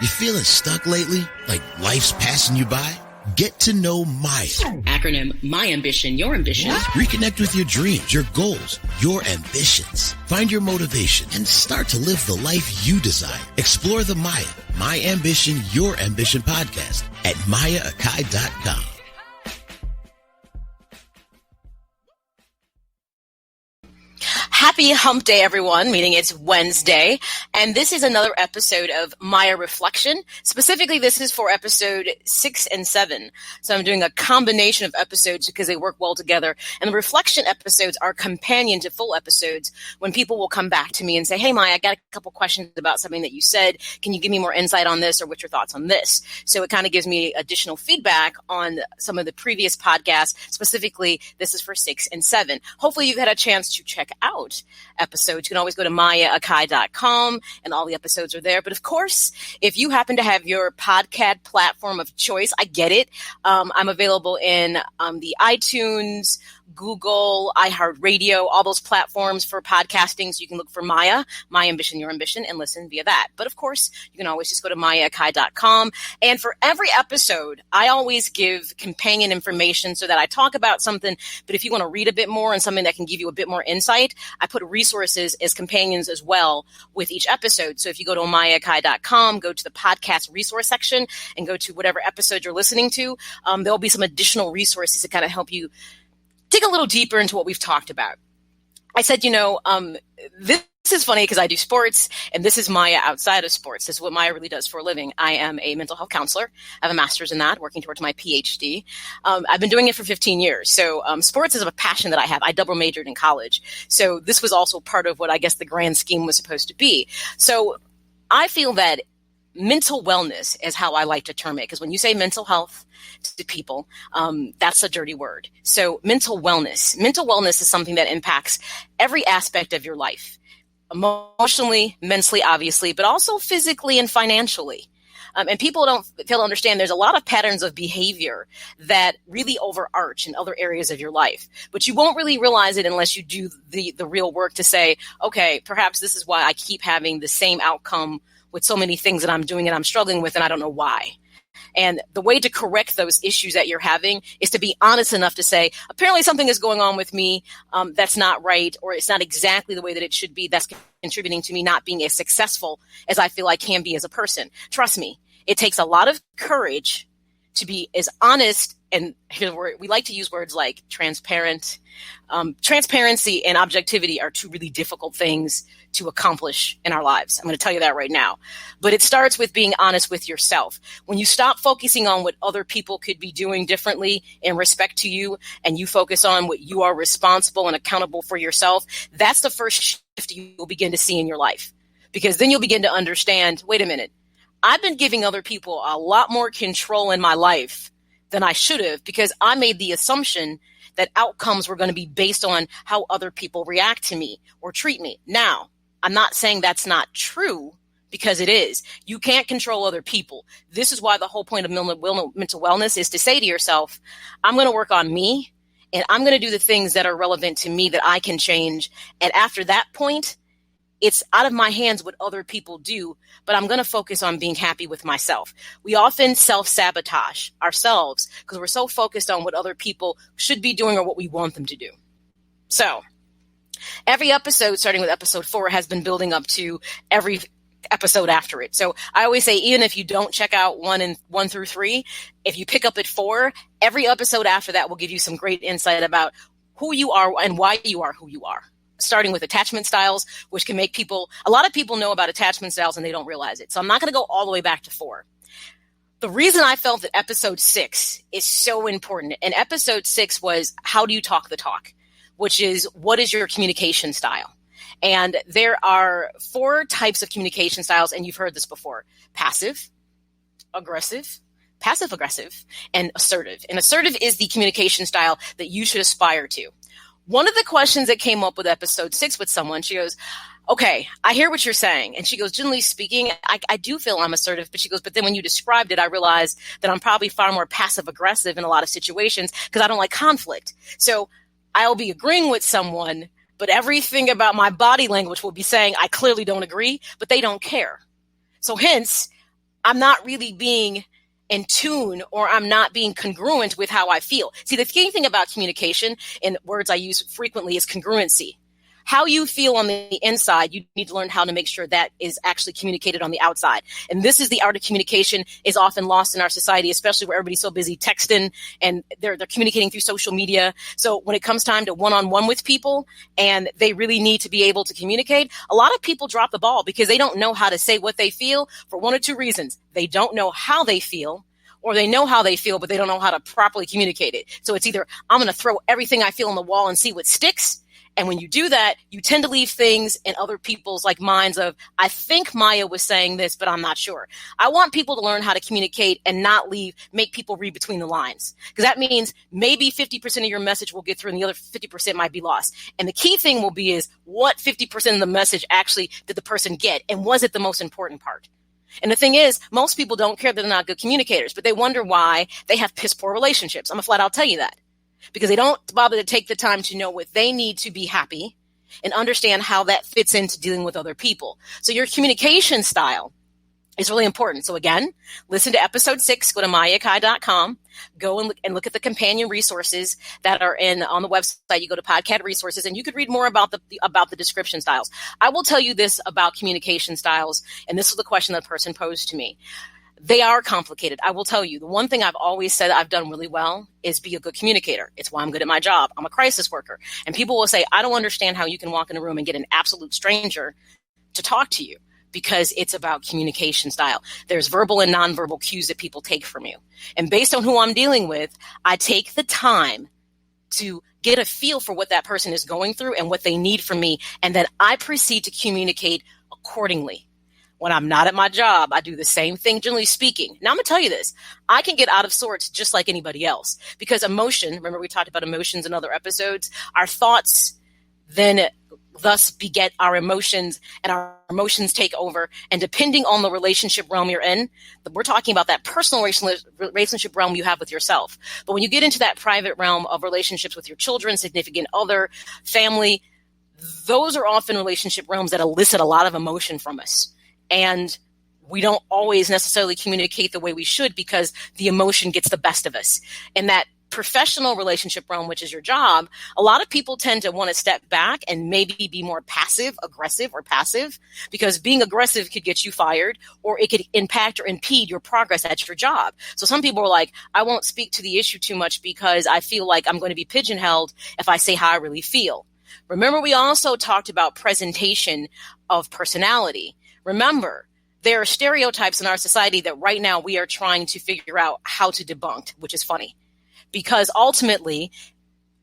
You feeling stuck lately? Like life's passing you by? Get to know M.A.Y.A. Acronym My Ambition, Your Ambition. Reconnect with your dreams, your goals, your ambitions. Find your motivation and start to live the life you desire. Explore the M.A.Y.A, My Ambition, Your Ambition podcast at M.A.Y.A.com. Happy hump day, everyone, meaning it's Wednesday. And this is another episode of M.A.Y.A Reflection. Specifically, this is for episode 6 and 7. So I'm doing a combination of episodes because they work well together. And the reflection episodes are companion to full episodes when people will come back to me and say, hey, M.A.Y.A, I got a couple questions about something that you said. Can you give me more insight on this, or what's your thoughts on this? So it kind of gives me additional feedback on some of the previous podcasts. Specifically, this is for 6 and 7. Hopefully you've had a chance to check out episodes. You can always go to M.A.Y.A.com and all the episodes are there. But of course, if you happen to have your podcast platform of choice, I get it. I'm available in the iTunes, Google, iHeartRadio, all those platforms for podcasting. So you can look for M.A.Y.A, My Ambition, Your Ambition, and listen via that. But of course, you can always just go to M.A.Y.A.com. And for every episode, I always give companion information so that I talk about something. But if you want to read a bit more and something that can give you a bit more insight, I put resources as companions as well with each episode. So if you go to M.A.Y.A.com, go to the podcast resource section and go to whatever episode you're listening to, there'll be some additional resources to kind of help you dig a little deeper into what we've talked about. I said, this is funny because I do sports, and this is M.A.Y.A outside of sports. This is what M.A.Y.A really does for a living. I am a mental health counselor. I have a master's in that, working towards my PhD. I've been doing it for 15 years. So sports is a passion that I have. I double majored in college. So this was also part of what I guess the grand scheme was supposed to be. So I feel that mental wellness is how I like to term it, because when you say mental health to people, that's a dirty word. So mental wellness is something that impacts every aspect of your life, emotionally, mentally, obviously, but also physically and financially. And people don't fail to understand there's a lot of patterns of behavior that really overarch in other areas of your life, but you won't really realize it unless you do the real work to say, okay, perhaps this is why I keep having the same outcome with so many things that I'm doing and I'm struggling with, and I don't know why. And the way to correct those issues that you're having is to be honest enough to say, apparently something is going on with me that's not right, or it's not exactly the way that it should be, that's contributing to me not being as successful as I feel I can be as a person. Trust me, it takes a lot of courage to be as honest, and we like to use words like transparent. Transparency and objectivity are two really difficult things to accomplish in our lives. I'm going to tell you that right now. But it starts with being honest with yourself. When you stop focusing on what other people could be doing differently in respect to you, and you focus on what you are responsible and accountable for yourself, that's the first shift you'll begin to see in your life. Because then you'll begin to understand, wait a minute, I've been giving other people a lot more control in my life than I should have, because I made the assumption that outcomes were going to be based on how other people react to me or treat me. Now, I'm not saying that's not true, because it is. You can't control other people. This is why the whole point of mental wellness is to say to yourself, I'm going to work on me, and I'm going to do the things that are relevant to me that I can change. And after that point, it's out of my hands what other people do, but I'm going to focus on being happy with myself. We often self-sabotage ourselves because we're so focused on what other people should be doing or what we want them to do. So every episode, starting with episode 4, has been building up to every episode after it. So I always say, even if you don't check out 1 through 3, if you pick up at 4, every episode after that will give you some great insight about who you are and why you are who you are. Starting with attachment styles, which can make a lot of people know about attachment styles and they don't realize it. So I'm not going to go all the way back to 4. The reason I felt that episode 6 is so important, and episode 6 was how do you talk the talk, which is what is your communication style? And there are 4 types of communication styles, and you've heard this before: passive, aggressive, passive-aggressive, and assertive. And assertive is the communication style that you should aspire to. One of the questions that came up with episode 6 with someone, she goes, okay, I hear what you're saying. And she goes, generally speaking, I do feel I'm assertive. But she goes, but then when you described it, I realized that I'm probably far more passive aggressive in a lot of situations because I don't like conflict. So I'll be agreeing with someone, but everything about my body language will be saying, I clearly don't agree, but they don't care. So hence, I'm not really being in tune, or I'm not being congruent with how I feel. See, the key thing about communication, and words I use frequently, is congruency. How you feel on the inside, you need to learn how to make sure that is actually communicated on the outside. And this is the art of communication, is often lost in our society, especially where everybody's so busy texting and they're communicating through social media. So when it comes time to one-on-one with people and they really need to be able to communicate, a lot of people drop the ball because they don't know how to say what they feel for one or two reasons. They don't know how they feel, or they know how they feel, but they don't know how to properly communicate it. So it's either I'm going to throw everything I feel on the wall and see what sticks. And when you do that, you tend to leave things in other people's minds of, I think Maya was saying this, but I'm not sure. I want people to learn how to communicate and not make people read between the lines. Because that means maybe 50% of your message will get through and the other 50% might be lost. And the key thing will be is what 50% of the message actually did the person get? And was it the most important part? And the thing is, most people don't care that they're not good communicators, but they wonder why they have piss poor relationships. I'm going to flat out tell you that. Because they don't bother to take the time to know what they need to be happy and understand how that fits into dealing with other people. So your communication style is really important. So again, listen to episode 6, go to M.A.Y.A.com, go and look at the companion resources that are on the website. You go to podcast resources and you could read more about the description styles. I will tell you this about communication styles, and this was the question that person posed to me. They are complicated. I will tell you, the one thing I've always said I've done really well is be a good communicator. It's why I'm good at my job. I'm a crisis worker. And people will say, I don't understand how you can walk in a room and get an absolute stranger to talk to you, because it's about communication style. There's verbal and nonverbal cues that people take from you. And based on who I'm dealing with, I take the time to get a feel for what that person is going through and what they need from me. And then I proceed to communicate accordingly. When I'm not at my job, I do the same thing, generally speaking. Now, I'm going to tell you this. I can get out of sorts just like anybody else, because emotion, remember we talked about emotions in other episodes, our thoughts then thus beget our emotions, and our emotions take over. And depending on the relationship realm you're in, we're talking about that personal relationship realm you have with yourself. But when you get into that private realm of relationships with your children, significant other, family, those are often relationship realms that elicit a lot of emotion from us. And we don't always necessarily communicate the way we should because the emotion gets the best of us. In that professional relationship realm, which is your job, a lot of people tend to want to step back and maybe be more passive, aggressive, or passive, because being aggressive could get you fired, or it could impact or impede your progress at your job. So some people are like, I won't speak to the issue too much because I feel like I'm going to be pigeonholed if I say how I really feel. Remember, we also talked about presentation of personality. Remember, there are stereotypes in our society that right now we are trying to figure out how to debunk, which is funny. Because ultimately,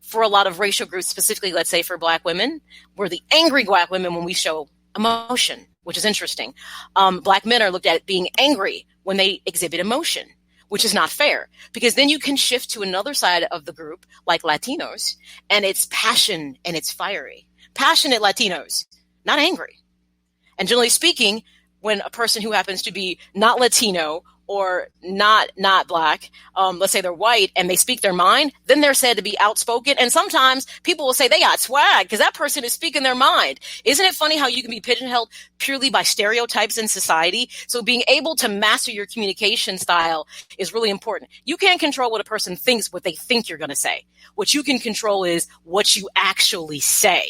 for a lot of racial groups, specifically, let's say for Black women, we're the angry Black women when we show emotion, which is interesting. Black men are looked at being angry when they exhibit emotion, which is not fair. Because then you can shift to another side of the group, like Latinos, and it's passion and it's fiery. Passionate Latinos, not angry. And generally speaking, when a person who happens to be not Latino or not Black, let's say they're white, and they speak their mind, then they're said to be outspoken. And sometimes people will say they got swag because that person is speaking their mind. Isn't it funny how you can be pigeonholed purely by stereotypes in society? So being able to master your communication style is really important. You can't control what a person thinks, what they think you're going to say. What you can control is what you actually say.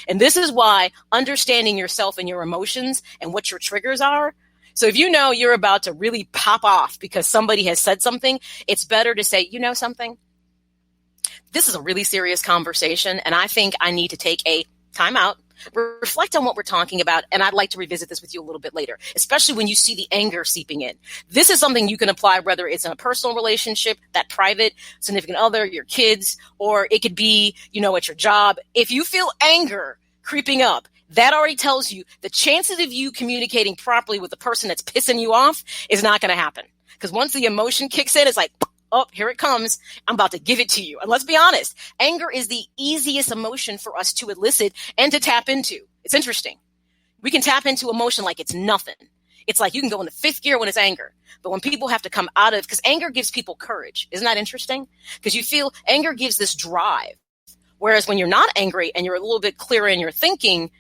And this is why understanding yourself and your emotions and what your triggers are. So if you know you're about to really pop off because somebody has said something, it's better to say, you know something? This is a really serious conversation, and I think I need to take a time out, reflect on what we're talking about, and I'd like to revisit this with you a little bit later, especially when you see the anger seeping in. This is something you can apply whether it's in a personal relationship, that private significant other, your kids, or it could be, at your job. If you feel anger creeping up, that already tells you the chances of you communicating properly with the person that's pissing you off is not going to happen. Because once the emotion kicks in, it's like, oh, here it comes. I'm about to give it to you. And let's be honest, anger is the easiest emotion for us to elicit and to tap into. It's interesting. We can tap into emotion like it's nothing. It's like you can go into fifth gear when it's anger. But when people have to come out of, because anger gives people courage. Isn't that interesting? Because you feel anger gives this drive. Whereas when you're not angry and you're a little bit clearer in your thinking,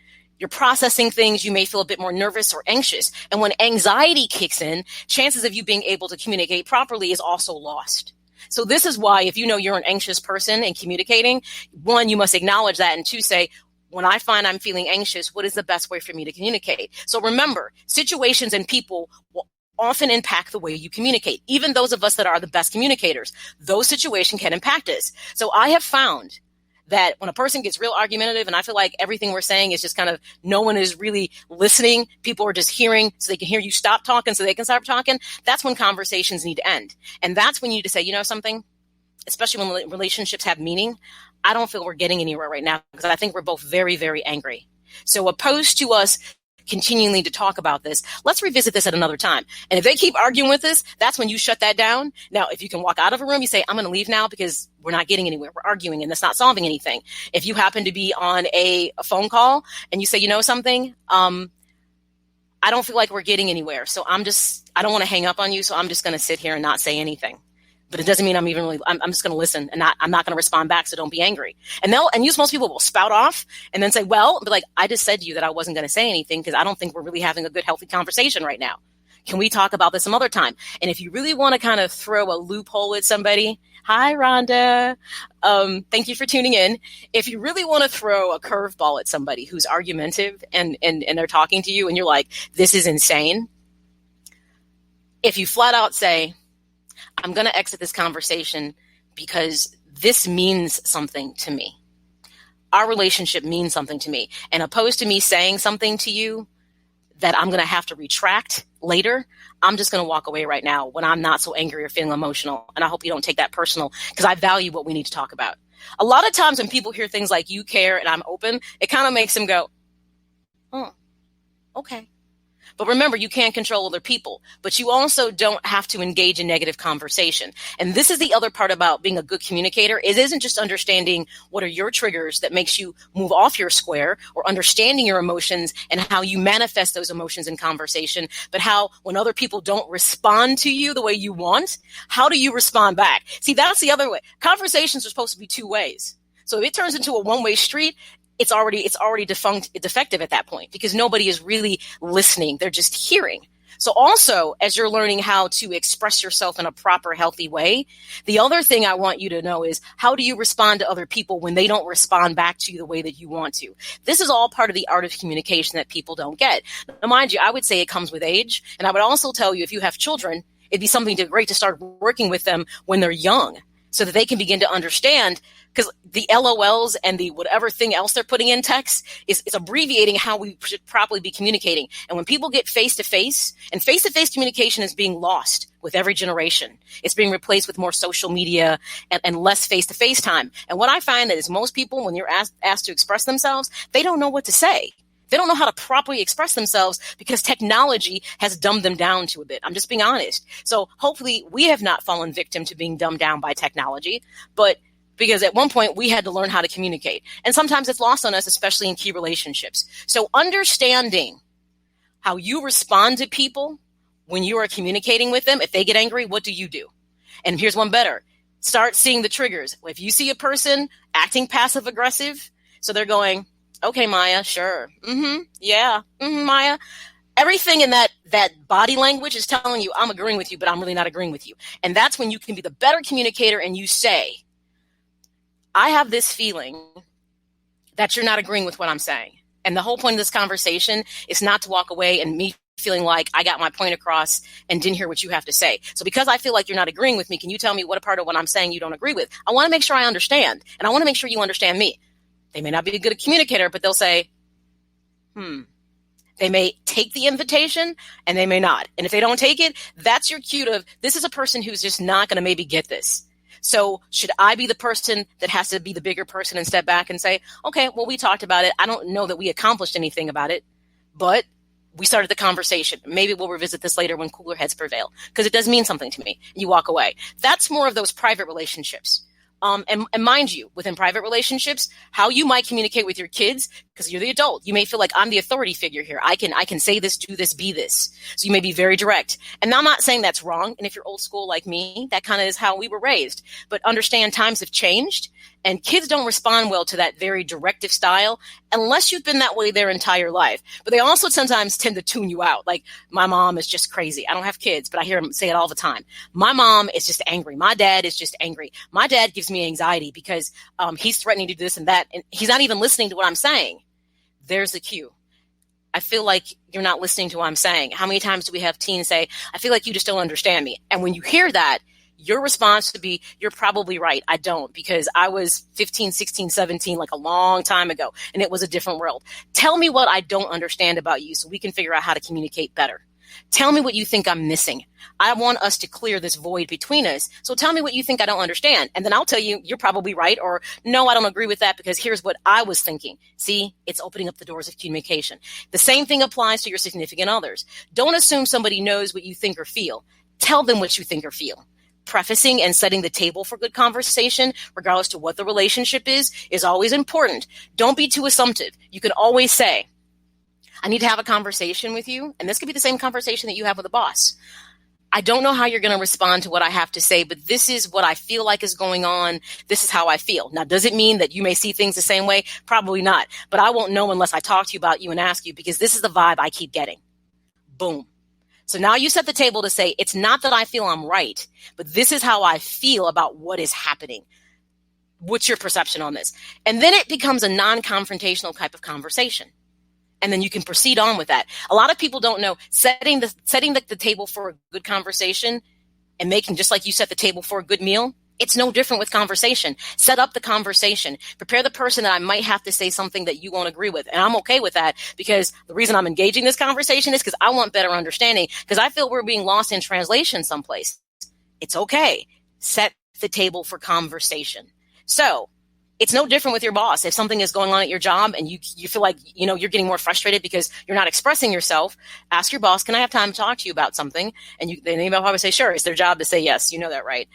You're processing things. You may feel a bit more nervous or anxious. And when anxiety kicks in, chances of you being able to communicate properly is also lost. So this is why if you know you're an anxious person and communicating, one, you must acknowledge that, and two, say, when I find I'm feeling anxious, what is the best way for me to communicate? So remember, situations and people will often impact the way you communicate. Even those of us that are the best communicators, those situations can impact us. So I have found that when a person gets real argumentative and I feel like everything we're saying is just kind of, no one is really listening, people are just hearing so they can hear you stop talking so they can start talking, that's when conversations need to end. And that's when you need to say, you know something, especially when relationships have meaning, I don't feel we're getting anywhere right now because I think we're both very, very angry. So opposed to us continuing to talk about this, let's revisit this at another time. And if they keep arguing with us, that's when you shut that down. Now, if you can walk out of a room, you say, I'm going to leave now because we're not getting anywhere. We're arguing and that's not solving anything. If you happen to be on a phone call and you say, you know something, I don't feel like we're getting anywhere. So I don't want to hang up on you. So I'm just going to sit here and not say anything. But it doesn't mean I'm just going to listen and I'm not going to respond back. So don't be angry. And most people will spout off and then say, well, but like, I just said to you that I wasn't going to say anything because I don't think we're really having a good, healthy conversation right now. Can we talk about this some other time? And if you really want to kind of throw a loophole at somebody, hi, Rhonda. Thank you for tuning in. If you really want to throw a curveball at somebody who's argumentative and they're talking to you and you're like, this is insane. If you flat out say, I'm going to exit this conversation because this means something to me. Our relationship means something to me. And opposed to me saying something to you that I'm going to have to retract later, I'm just going to walk away right now when I'm not so angry or feeling emotional. And I hope you don't take that personal because I value what we need to talk about. A lot of times when people hear things like you care and I'm open, it kind of makes them go, oh, okay. But remember, you can't control other people, but you also don't have to engage in negative conversation. And this is the other part about being a good communicator. It isn't just understanding what are your triggers that makes you move off your square or understanding your emotions and how you manifest those emotions in conversation, but how when other people don't respond to you the way you want, how do you respond back? See, that's the other way. Conversations are supposed to be two ways. So if it turns into a one-way street, it's already defective at that point because nobody is really listening. They're just hearing. So also, as you're learning how to express yourself in a proper, healthy way, the other thing I want you to know is how do you respond to other people when they don't respond back to you the way that you want to? This is all part of the art of communication that people don't get. Now, mind you, I would say it comes with age. And I would also tell you if you have children, it'd be something great to start working with them when they're young so that they can begin to understand. Because the LOLs and the whatever thing else they're putting in text is abbreviating how we should properly be communicating. And when people get face-to-face, and face-to-face communication is being lost with every generation. It's being replaced with more social media and less face-to-face time. And what I find is most people, when you're asked to express themselves, they don't know what to say. They don't know how to properly express themselves because technology has dumbed them down to a bit. I'm just being honest. So hopefully we have not fallen victim to being dumbed down by technology, but because at one point we had to learn how to communicate. And sometimes it's lost on us, especially in key relationships. So understanding how you respond to people when you are communicating with them, if they get angry, what do you do? And here's one better. Start seeing the triggers. If you see a person acting passive aggressive, so they're going, okay, Maya, sure. Yeah. Maya. Everything in that body language is telling you, I'm agreeing with you, but I'm really not agreeing with you. And that's when you can be the better communicator and you say, I have this feeling that you're not agreeing with what I'm saying. And the whole point of this conversation is not to walk away and me feeling like I got my point across and didn't hear what you have to say. So because I feel like you're not agreeing with me, can you tell me what a part of what I'm saying you don't agree with? I want to make sure I understand. And I want to make sure you understand me. They may not be a good communicator, but they'll say, They may take the invitation and they may not. And if they don't take it, that's your cue of this is a person who's just not going to maybe get this. So should I be the person that has to be the bigger person and step back and say, okay, well, we talked about it. I don't know that we accomplished anything about it, but we started the conversation. Maybe we'll revisit this later when cooler heads prevail because it does mean something to me. You walk away. That's more of those private relationships. And mind you, within private relationships, how you might communicate with your kids because you're the adult. You may feel like I'm the authority figure here. I can say this, do this, be this. So you may be very direct. And I'm not saying that's wrong. And if you're old school like me, that kind of is how we were raised. But understand times have changed, and kids don't respond well to that very directive style unless you've been that way their entire life. But they also sometimes tend to tune you out. Like, my mom is just crazy. I don't have kids, but I hear them say it all the time. My mom is just angry. My dad is just angry. My dad gives me anxiety because he's threatening to do this and that, and he's not even listening to what I'm saying. There's the cue. I feel like you're not listening to what I'm saying. How many times do we have teens say, I feel like you just don't understand me? And when you hear that, your response would be, you're probably right. I don't, because I was 15, 16, 17, like a long time ago, and it was a different world. Tell me what I don't understand about you so we can figure out how to communicate better. Tell me what you think I'm missing. I want us to clear this void between us. So tell me what you think I don't understand. And then I'll tell you, you're probably right. Or no, I don't agree with that because here's what I was thinking. See, it's opening up the doors of communication. The same thing applies to your significant others. Don't assume somebody knows what you think or feel. Tell them what you think or feel. Prefacing and setting the table for good conversation, regardless to what the relationship is always important. Don't be too assumptive. You can always say, I need to have a conversation with you. And this could be the same conversation that you have with a boss. I don't know how you're going to respond to what I have to say, but this is what I feel like is going on. This is how I feel. Now, does it mean that you may see things the same way? Probably not. But I won't know unless I talk to you about you and ask you, because this is the vibe I keep getting. Boom. So now you set the table to say, it's not that I feel I'm right, but this is how I feel about what is happening. What's your perception on this? And then it becomes a non-confrontational type of conversation. And then you can proceed on with that. A lot of people don't know setting the table for a good conversation and making, just like you set the table for a good meal. It's no different with conversation. Set up the conversation. Prepare the person that I might have to say something that you won't agree with. And I'm okay with that, because the reason I'm engaging this conversation is because I want better understanding, because I feel we're being lost in translation someplace. It's okay. Set the table for conversation. So it's no different with your boss. If something is going on at your job and you feel like, you're getting more frustrated because you're not expressing yourself, ask your boss, can I have time to talk to you about something? And they may probably say, sure. It's their job to say yes. You know that, right?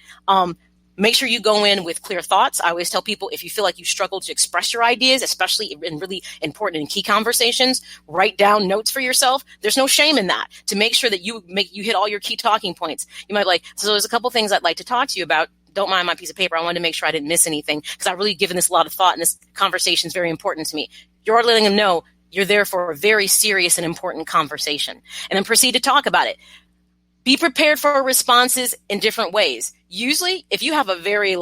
Make sure you go in with clear thoughts. I always tell people, if you feel like you struggle to express your ideas, especially in really important and key conversations, write down notes for yourself. There's no shame in that, to make sure that you hit all your key talking points. You might be like, so there's a couple things I'd like to talk to you about. Don't mind my piece of paper. I wanted to make sure I didn't miss anything, because I've really given this a lot of thought, and this conversation is very important to me. You're already letting them know you're there for a very serious and important conversation, and then proceed to talk about it. Be prepared for responses in different ways. Usually, if you have a very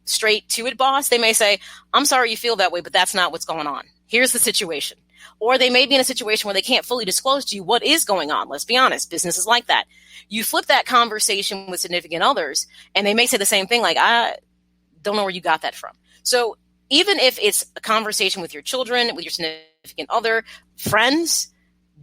straight to it boss, they may say, I'm sorry you feel that way, but that's not what's going on. Here's the situation. Or they may be in a situation where they can't fully disclose to you what is going on. Let's be honest. Business is like that. You flip that conversation with significant others, and they may say the same thing, like, I don't know where you got that from. So even if it's a conversation with your children, with your significant other, friends,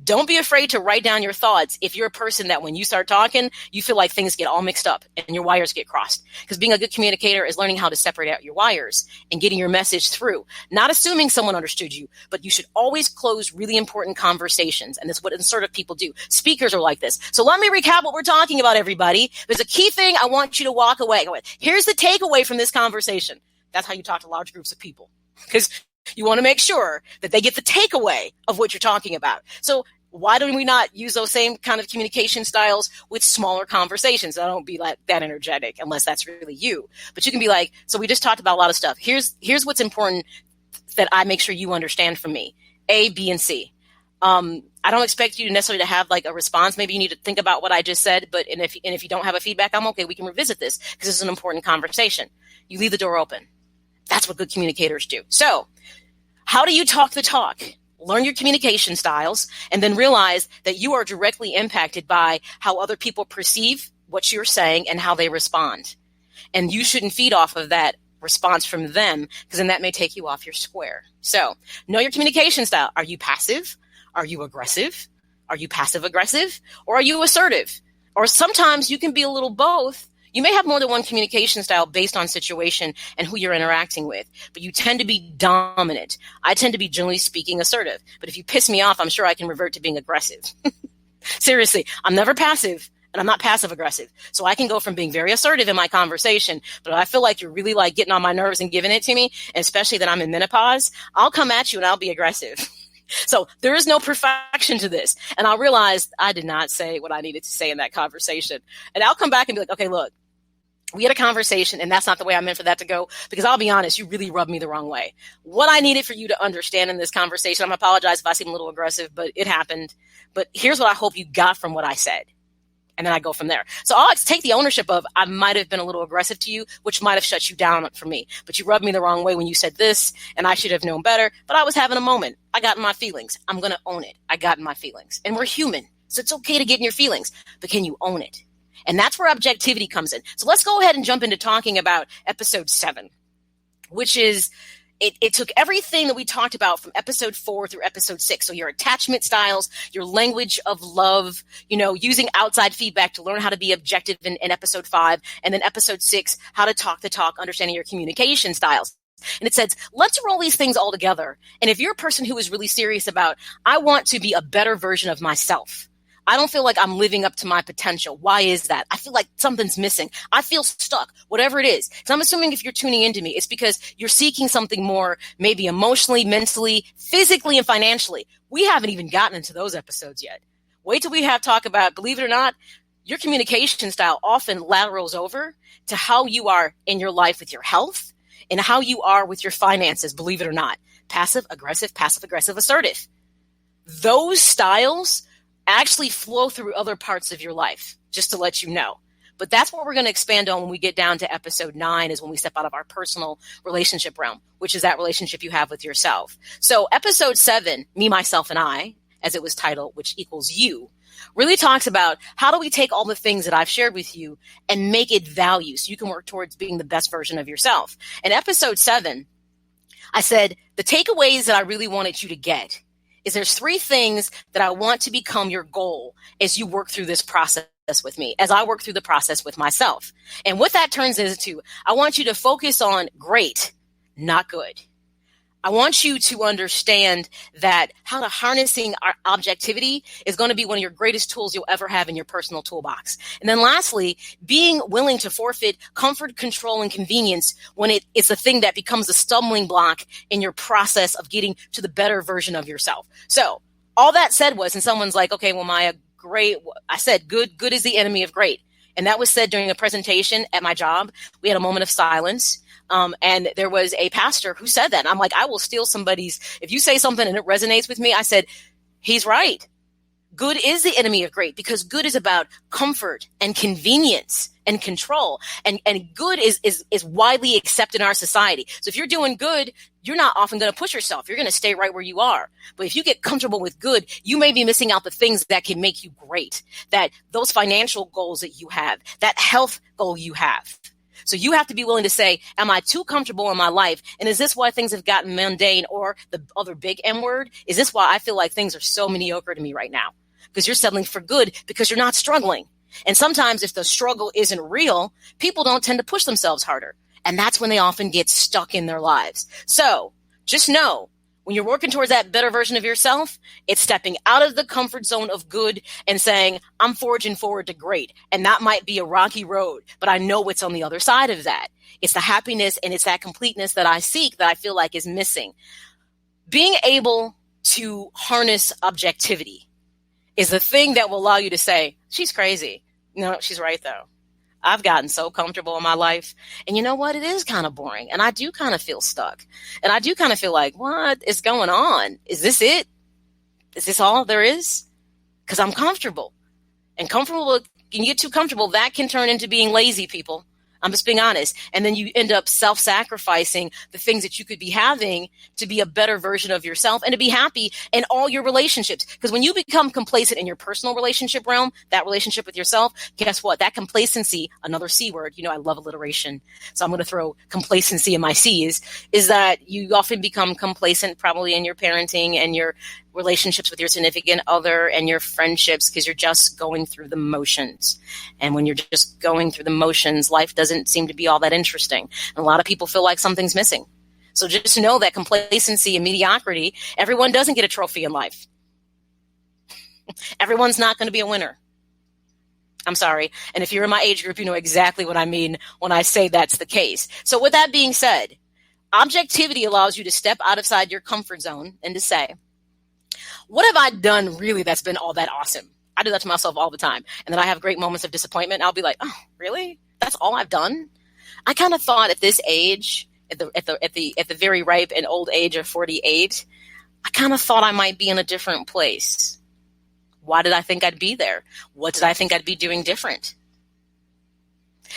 don't be afraid to write down your thoughts if you're a person that when you start talking, you feel like things get all mixed up and your wires get crossed. Because being a good communicator is learning how to separate out your wires and getting your message through. Not assuming someone understood you, but you should always close really important conversations. And that's what assertive people do. Speakers are like this. So let me recap what we're talking about, everybody. There's a key thing I want you to walk away with. Here's the takeaway from this conversation. That's how you talk to large groups of people. Because you want to make sure that they get the takeaway of what you're talking about. So why don't we not use those same kind of communication styles with smaller conversations? I don't be that energetic unless that's really you. But you can be like, so we just talked about a lot of stuff. Here's what's important that I make sure you understand from me. A, B, and C. I don't expect you necessarily to have a response. Maybe you need to think about what I just said. But if you don't have a feedback, I'm okay. We can revisit this because this is an important conversation. You leave the door open. That's what good communicators do. So how do you talk the talk? Learn your communication styles, and then realize that you are directly impacted by how other people perceive what you're saying and how they respond. And you shouldn't feed off of that response from them, because then that may take you off your square. So know your communication style. Are you passive? Are you aggressive? Are you passive aggressive? Or are you assertive? Or sometimes you can be a little both. You may have more than one communication style based on situation and who you're interacting with, but you tend to be dominant. I tend to be, generally speaking, assertive. But if you piss me off, I'm sure I can revert to being aggressive. Seriously, I'm never passive, And I'm not passive aggressive. So I can go from being very assertive in my conversation, but I feel like you're really like getting on my nerves and giving it to me, and especially that I'm in menopause, I'll come at you and I'll be aggressive. So there is no perfection to this. And I'll realize I did not say what I needed to say in that conversation. And I'll come back and be like, okay, look, we had a conversation and that's not the way I meant for that to go, because I'll be honest, you really rubbed me the wrong way. What I needed for you to understand in this conversation, I'm going to apologize if I seem a little aggressive, but it happened. But here's what I hope you got from what I said. And then I go from there. So I'll take the ownership of, I might have been a little aggressive to you, which might have shut you down for me. But you rubbed me the wrong way when you said this, and I should have known better. But I was having a moment. I got in my feelings. I'm going to own it. I got in my feelings. And we're human. So it's okay to get in your feelings. But can you own it? And that's where objectivity comes in. So let's go ahead and jump into talking about episode 7, which is, it took everything that we talked about from episode 4 through episode 6. So your attachment styles, your language of love, using outside feedback to learn how to be objective in episode 5. And then episode 6, how to talk the talk, understanding your communication styles. And it says, let's roll these things all together. And if you're a person who is really serious about, I want to be a better version of myself, I don't feel like I'm living up to my potential. Why is that? I feel like something's missing. I feel stuck, whatever it is. So I'm assuming if you're tuning into me, it's because you're seeking something more, maybe emotionally, mentally, physically, and financially. We haven't even gotten into those episodes yet. Wait till we have talk about, believe it or not, your communication style often laterals over to how you are in your life with your health and how you are with your finances, believe it or not. Passive, aggressive, assertive. Those styles actually flow through other parts of your life, just to let you know. But that's what we're going to expand on when we get down to episode 9, is when we step out of our personal relationship realm, which is that relationship you have with yourself. So episode 7, Me, Myself, and I, as it was titled, which equals you, really talks about how do we take all the things that I've shared with you and make it value so you can work towards being the best version of yourself. In episode 7, I said the takeaways that I really wanted you to get is there's 3 things that I want to become your goal as you work through this process with me, as I work through the process with myself. And what that turns into, I want you to focus on great, not good. I want you to understand that how to harnessing our objectivity is going to be one of your greatest tools you'll ever have in your personal toolbox. And then lastly, being willing to forfeit comfort, control, and convenience when it's a thing that becomes a stumbling block in your process of getting to the better version of yourself. So all that said was, and someone's like, okay, well, Maya, great. I said, good is the enemy of great. And that was said during a presentation at my job. We had a moment of silence. And there was a pastor who said that. I'm like, I will steal somebody's, if you say something and it resonates with me, I said, he's right. Good is the enemy of great, because good is about comfort and convenience and control. And good is widely accepted in our society. So if you're doing good, you're not often going to push yourself. You're going to stay right where you are. But if you get comfortable with good, you may be missing out the things that can make you great, that those financial goals that you have, that health goal you have. So you have to be willing to say, am I too comfortable in my life? And is this why things have gotten mundane, or the other big M word? Is this why I feel like things are so mediocre to me right now? Because you're settling for good because you're not struggling. And sometimes if the struggle isn't real, people don't tend to push themselves harder. And that's when they often get stuck in their lives. So just know, when you're working towards that better version of yourself, it's stepping out of the comfort zone of good and saying, I'm forging forward to great. And that might be a rocky road, but I know what's on the other side of that. It's the happiness and it's that completeness that I seek that I feel like is missing. Being able to harness objectivity is the thing that will allow you to say, she's crazy. No, she's right though. I've gotten so comfortable in my life. And you know what? It is kind of boring. And I do kind of feel stuck. And I do kind of feel like, what is going on? Is this it? Is this all there is? Because I'm comfortable. And comfortable, you get too comfortable, that can turn into being lazy, people. I'm just being honest. And then you end up self-sacrificing the things that you could be having to be a better version of yourself and to be happy in all your relationships. Because when you become complacent in your personal relationship realm, that relationship with yourself, guess what? That complacency, another C word, I love alliteration. So I'm going to throw complacency in my C's, is that you often become complacent probably in your parenting and your relationships with your significant other and your friendships, because you're just going through the motions. And when you're just going through the motions, life doesn't seem to be all that interesting. And a lot of people feel like something's missing. So just know that complacency and mediocrity, everyone doesn't get a trophy in life. Everyone's not going to be a winner. I'm sorry. And if you're in my age group, you know exactly what I mean when I say that's the case. So with that being said, objectivity allows you to step outside your comfort zone and to say, what have I done really that's been all that awesome? I do that to myself all the time. And then I have great moments of disappointment. I'll be like, oh, really? That's all I've done? I kind of thought at this age, at the very ripe and old age of 48, I kind of thought I might be in a different place. Why did I think I'd be there? What did I think I'd be doing different?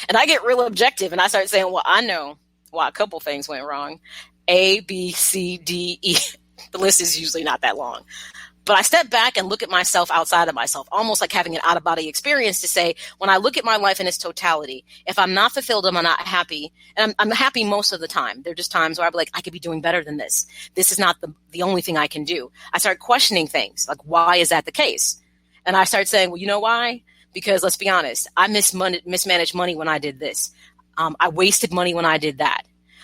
And I get real objective and I start saying, well, I know why a couple things went wrong. A, B, C, D, E. The list is usually not that long. But I step back and look at myself outside of myself, almost like having an out-of-body experience to say, when I look at my life in its totality, if I'm not fulfilled, I'm not happy. And I'm happy most of the time. There are just times where I'll be like, I could be doing better than this. This is not the only thing I can do. I start questioning things, like, why is that the case? And I start saying, well, you know why? Because let's be honest, I mismanaged money when I did this. I wasted money when I did that.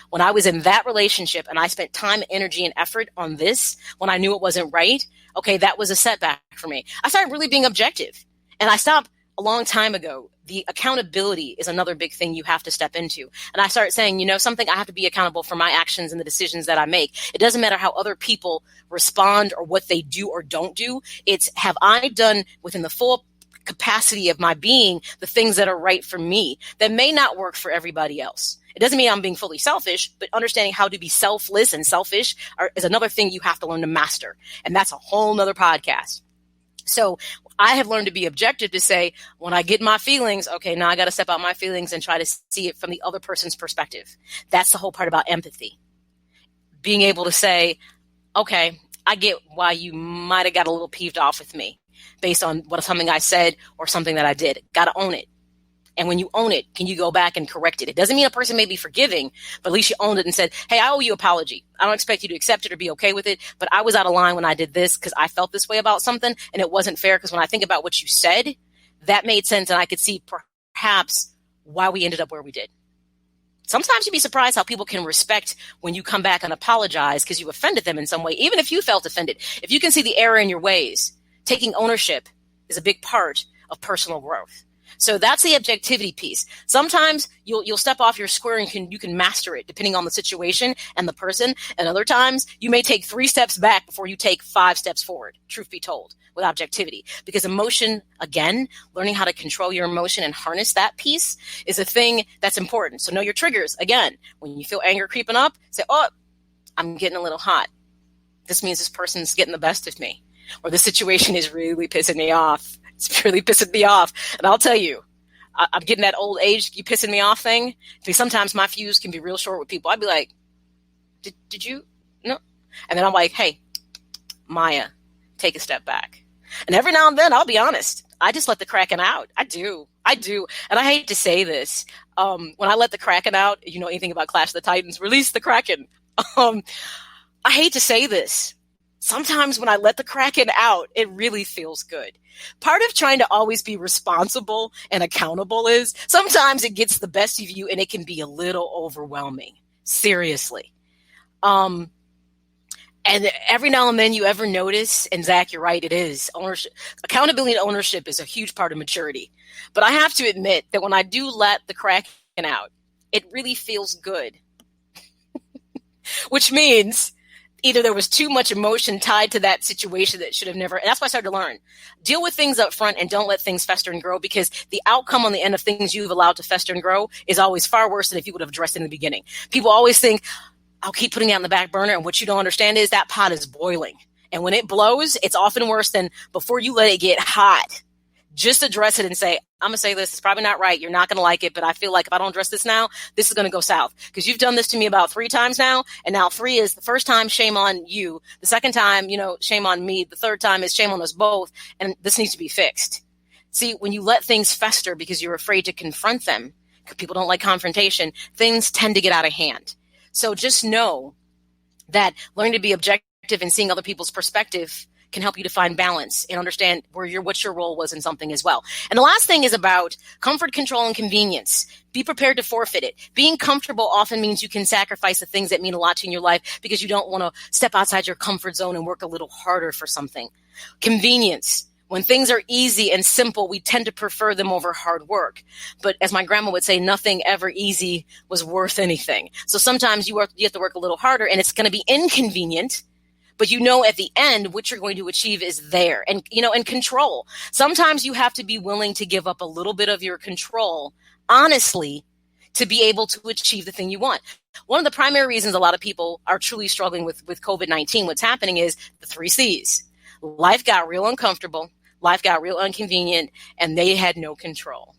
When I was in that relationship and I spent time, energy, and effort on this, when I knew it wasn't right, okay, that was a setback for me. I started really being objective. And I stopped a long time ago. The accountability is another big thing you have to step into. And I started saying, you know, something, I have to be accountable for my actions and the decisions that I make. It doesn't matter how other people respond or what they do or don't do. It's, have I done within the full capacity of my being the things that are right for me that may not work for everybody else? It doesn't mean I'm being fully selfish, but understanding how to be selfless and selfish is another thing you have to learn to master. And that's a whole nother podcast. So I have learned to be objective, to say, when I get my feelings, okay, now I got to step out my feelings and try to see it from the other person's perspective. That's the whole part about empathy. Being able to say, okay, I get why you might have got a little peeved off with me based on something I said or something that I did. Got to own it. And when you own it, can you go back and correct it? It doesn't mean a person may be forgiving, but at least you owned it and said, hey, I owe you an apology. I don't expect you to accept it or be okay with it, but I was out of line when I did this because I felt this way about something and it wasn't fair, because when I think about what you said, that made sense and I could see perhaps why we ended up where we did. Sometimes you'd be surprised how people can respect when you come back and apologize because you offended them in some way, even if you felt offended. If you can see the error in your ways, taking ownership is a big part of personal growth. So that's the objectivity piece. Sometimes you'll step off your square and you can master it depending on the situation and the person. And other times you may take 3 steps back before you take 5 steps forward, truth be told, with objectivity. Because emotion, again, learning how to control your emotion and harness that piece is a thing that's important. So know your triggers. Again, when you feel anger creeping up, say, oh, I'm getting a little hot. This means this person's getting the best of me. Or the situation is really pissing me off. It's really pissing me off. And I'll tell you, I'm getting that old age, you pissing me off thing. Because sometimes my fuse can be real short with people. I'd be like, did you? No. And then I'm like, hey, M.A.Y.A, take a step back. And every now and then, I'll be honest, I just let the Kraken out. I do. And I hate to say this. When I let the Kraken out, you know anything about Clash of the Titans, release the Kraken. I hate to say this. Sometimes when I let the Kraken out, it really feels good. Part of trying to always be responsible and accountable is sometimes it gets the best of you and it can be a little overwhelming. Seriously. And every now and then you ever notice, and Zach, you're right, it is. Ownership, accountability and ownership is a huge part of maturity. But I have to admit that when I do let the Kraken out, it really feels good. Which means either there was too much emotion tied to that situation that should have never, and that's why I started to learn. Deal with things up front and don't let things fester and grow, because the outcome on the end of things you've allowed to fester and grow is always far worse than if you would have addressed it in the beginning. People always think, I'll keep putting it on the back burner, and what you don't understand is that pot is boiling. And when it blows, it's often worse than before you let it get hot. Just address it and say, I'm going to say this, it's probably not right. You're not going to like it, but I feel like if I don't address this now, this is going to go south. Because you've done this to me about 3 times now, and now 3 is the first time, shame on you. The second time, shame on me. The third time is shame on us both, and this needs to be fixed. See, when you let things fester because you're afraid to confront them, because people don't like confrontation, things tend to get out of hand. So just know that learning to be objective and seeing other people's perspective can help you to find balance and understand what your role was in something as well. And the last thing is about comfort, control, and convenience. Be prepared to forfeit it. Being comfortable often means you can sacrifice the things that mean a lot to you in your life because you don't want to step outside your comfort zone and work a little harder for something. Convenience. When things are easy and simple, we tend to prefer them over hard work. But as my grandma would say, nothing ever easy was worth anything. So sometimes you have to work a little harder, and it's going to be inconvenient, but at the end, what you're going to achieve is there. And, and control. Sometimes you have to be willing to give up a little bit of your control, honestly, to be able to achieve the thing you want. One of the primary reasons a lot of people are truly struggling with COVID-19, what's happening is the 3 C's. Life got real uncomfortable, life got real inconvenient, and they had no control.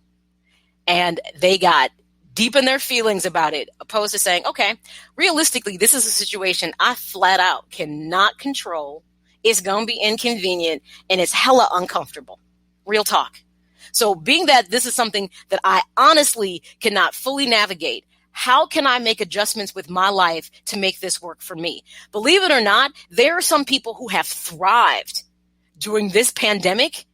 And they got deep in their feelings about it, opposed to saying, okay, realistically, this is a situation I flat out cannot control. It's going to be inconvenient, and it's hella uncomfortable. Real talk. So being that this is something that I honestly cannot fully navigate, how can I make adjustments with my life to make this work for me? Believe it or not, there are some people who have thrived during this pandemic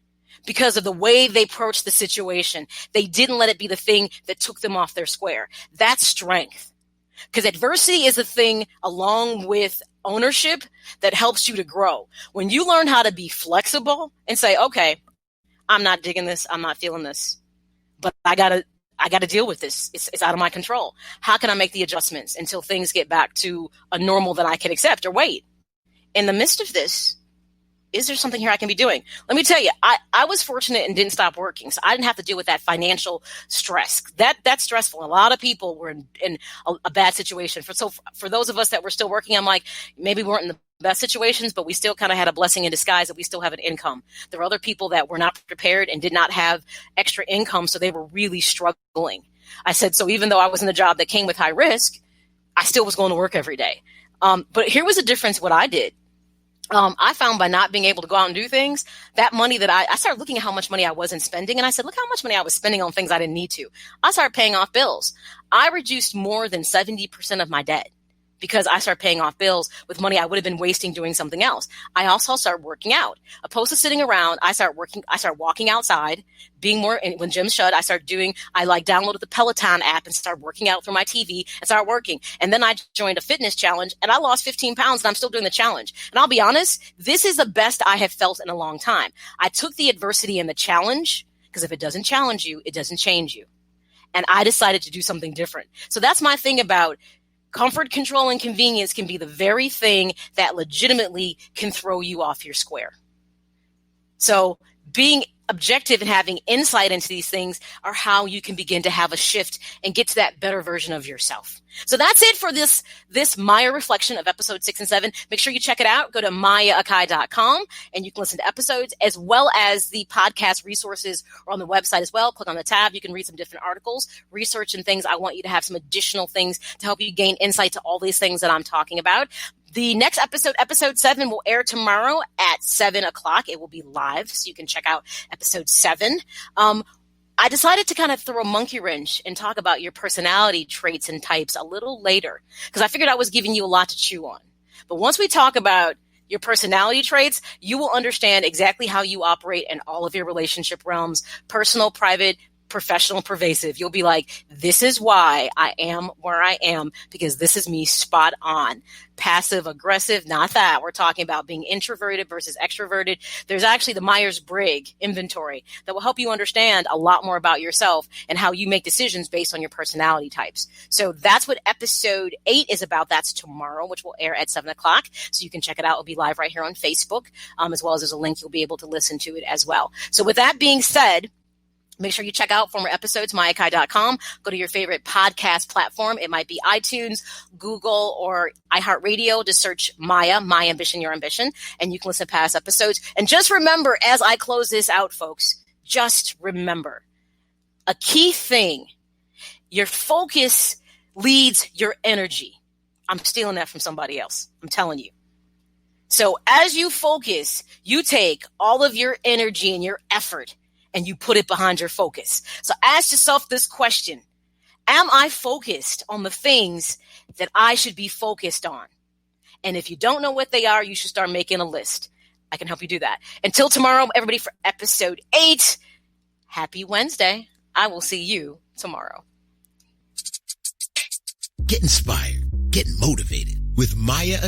because of the way they approached the situation. They didn't let it be the thing that took them off their square. That's strength. Because adversity is the thing, along with ownership, that helps you to grow. When you learn how to be flexible and say, okay, I'm not digging this, I'm not feeling this, but I gotta deal with this. It's out of my control. How can I make the adjustments until things get back to a normal that I can accept? Or wait, in the midst of this, is there something here I can be doing? Let me tell you, I was fortunate and didn't stop working, so I didn't have to deal with that financial stress. That's stressful. A lot of people were in a bad situation. For those of us that were still working, I'm like, maybe we weren't in the best situations, but we still kind of had a blessing in disguise that we still have an income. There were other people that were not prepared and did not have extra income, so they were really struggling. I said, so even though I was in a job that came with high risk, I still was going to work every day. But here was the difference what I did. I found by not being able to go out and do things, that money that I started looking at how much money I wasn't spending. And I said, look how much money I was spending on things I didn't need to. I started paying off bills. I reduced more than 70% of my debt because I started paying off bills with money I would have been wasting doing something else. I also started working out. Opposed to sitting around, I started walking outside, being more, and when gyms shut, I downloaded the Peloton app and started working out through my TV and started working. And then I joined a fitness challenge and I lost 15 pounds and I'm still doing the challenge. And I'll be honest, this is the best I have felt in a long time. I took the adversity and the challenge, because if it doesn't challenge you, it doesn't change you. And I decided to do something different. So that's my thing about comfort, control, and convenience can be the very thing that legitimately can throw you off your square. So being objective and having insight into these things are how you can begin to have a shift and get to that better version of yourself. So that's it for this M.A.Y.A reflection of episode 6 and 7. Make sure you check it out. Go to MAYAAkai.com and you can listen to episodes as well as the podcast resources are on the website as well. Click on the tab. You can read some different articles, research and things. I want you to have some additional things to help you gain insight to all these things that I'm talking about. The next episode 7, will air tomorrow at 7 o'clock. It will be live, so you can check out episode 7. I decided to kind of throw a monkey wrench and talk about your personality traits and types a little later, because I figured I was giving you a lot to chew on. But once we talk about your personality traits, you will understand exactly how you operate in all of your relationship realms, personal, private, professional, pervasive. You'll be like, this is why I am where I am, because this is me spot on. Passive, aggressive, not that. We're talking about being introverted versus extroverted. There's actually the Myers-Briggs inventory that will help you understand a lot more about yourself and how you make decisions based on your personality types. So that's what episode 8 is about. That's tomorrow, which will air at 7 o'clock. So you can check it out. It'll be live right here on Facebook, as well as there's a link you'll be able to listen to it as well. So with that being said, make sure you check out former episodes, MAYAAkai.com. Go to your favorite podcast platform. It might be iTunes, Google, or iHeartRadio. Just search M.A.Y.A, My Ambition, Your Ambition, and you can listen to past episodes. And just remember, as I close this out, folks, just remember, a key thing, your focus leads your energy. I'm stealing that from somebody else. I'm telling you. So as you focus, you take all of your energy and your effort and you put it behind your focus. So ask yourself this question. Am I focused on the things that I should be focused on? And if you don't know what they are, you should start making a list. I can help you do that. Until tomorrow, everybody, for episode 8, happy Wednesday. I will see you tomorrow. Get inspired. Get motivated with M.A.Y.A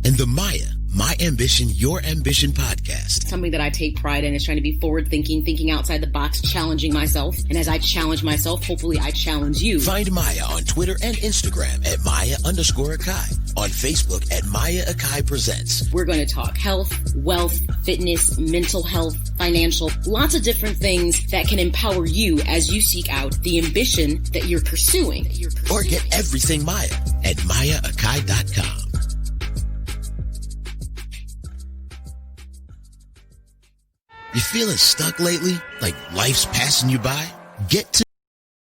and the M.A.Y.A My Ambition, Your Ambition podcast. Something that I take pride in is trying to be forward thinking, thinking outside the box, challenging myself. And as I challenge myself, hopefully I challenge you. Find Maya on Twitter and Instagram at Maya_Akai. On Facebook at Maya_Akai Presents. We're going to talk health, wealth, fitness, mental health, financial, lots of different things that can empower you as you seek out the ambition that you're pursuing. Or get everything Maya at Maya_Akai.com. You feeling stuck lately? Like life's passing you by? Get to